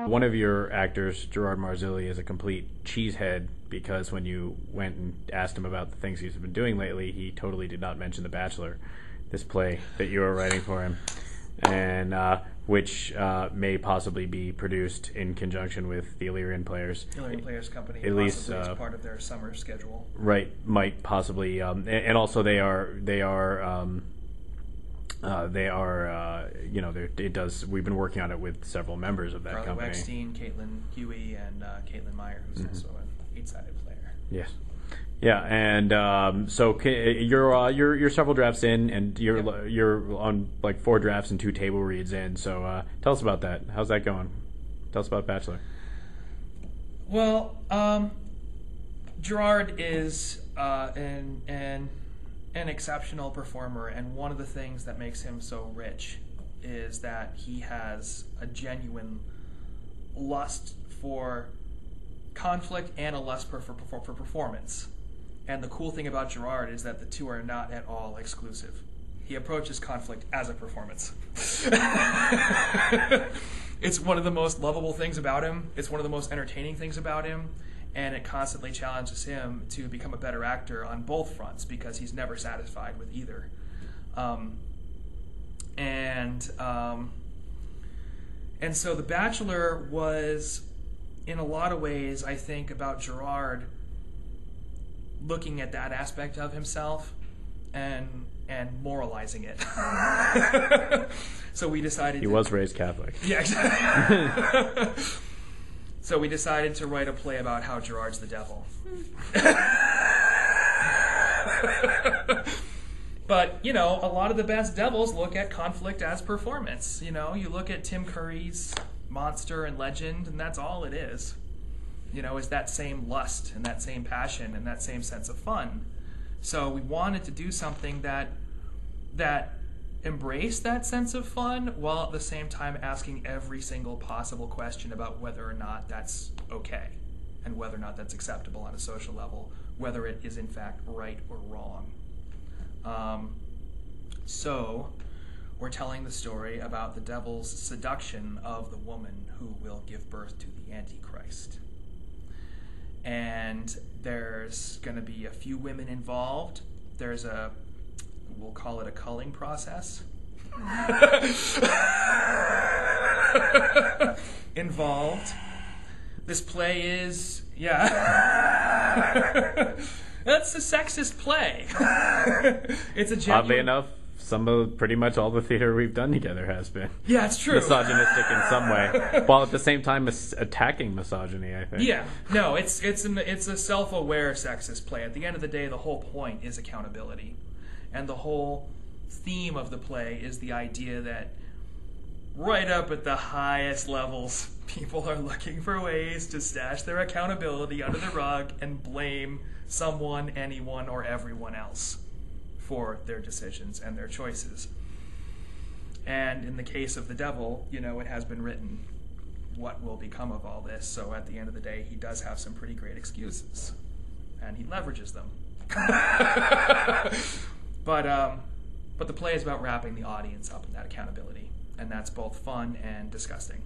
One of your actors, Gerard Marzilli, is a complete cheesehead because when you went and asked him about the things he's been doing lately, he totally did not mention The Bachelor, this play that you are writing for him, and which may possibly be produced in conjunction with the Illyrian Players. Illyrian Players company, at least as part of their summer schedule. Right, might possibly, and also they are. You know, it does. We've been working on it with several members of that Carly company. Weckstein, Caitlin Huey, and Caitlin Meyer, who's also an 8-sided player. Yes. Yeah, and so you're several drafts in, and you're on like 4 drafts and 2 table reads in. So tell us about that. How's that going? Tell us about Bachelor. Well, Gerard is an exceptional performer, and one of the things that makes him so rich is that he has a genuine lust for conflict and a lust for performance. And the cool thing about Gerard is that the two are not at all exclusive. He approaches conflict as a performance. It's one of the most lovable things about him. It's one of the most entertaining things about him. And it constantly challenges him to become a better actor on both fronts because he's never satisfied with either. And so The Bachelor was, in a lot of ways, I think, about Gerard looking at that aspect of himself and moralizing it. So we decided he was raised Catholic. Yeah, exactly. So we decided to write a play about how Gerard's the devil. But, you know, a lot of the best devils look at conflict as performance. You know, you look at Tim Curry's Monster and Legend, and that's all it is. You know, is that same lust and that same passion and that same sense of fun. So we wanted to do something that embraced that sense of fun while at the same time asking every single possible question about whether or not that's okay and whether or not that's acceptable on a social level, whether it is in fact right or wrong. So we're telling the story about the devil's seduction of the woman who will give birth to the Antichrist. And there's going to be a few women involved. There's we'll call it a culling process involved. This play is, that's a sexist play. It's a genuine... Oddly enough, pretty much all the theater we've done together has been. Yeah, it's true. Misogynistic in some way, while at the same time attacking misogyny, I think. Yeah, no, it's a self-aware sexist play. At the end of the day, the whole point is accountability. And the whole theme of the play is the idea that right up at the highest levels, people are looking for ways to stash their accountability under the rug and blame someone, anyone, or everyone else for their decisions and their choices. And in the case of the devil, you know, it has been written what will become of all this. So at the end of the day, he does have some pretty great excuses, and he leverages them. But the play is about wrapping the audience up in that accountability, and that's both fun and disgusting.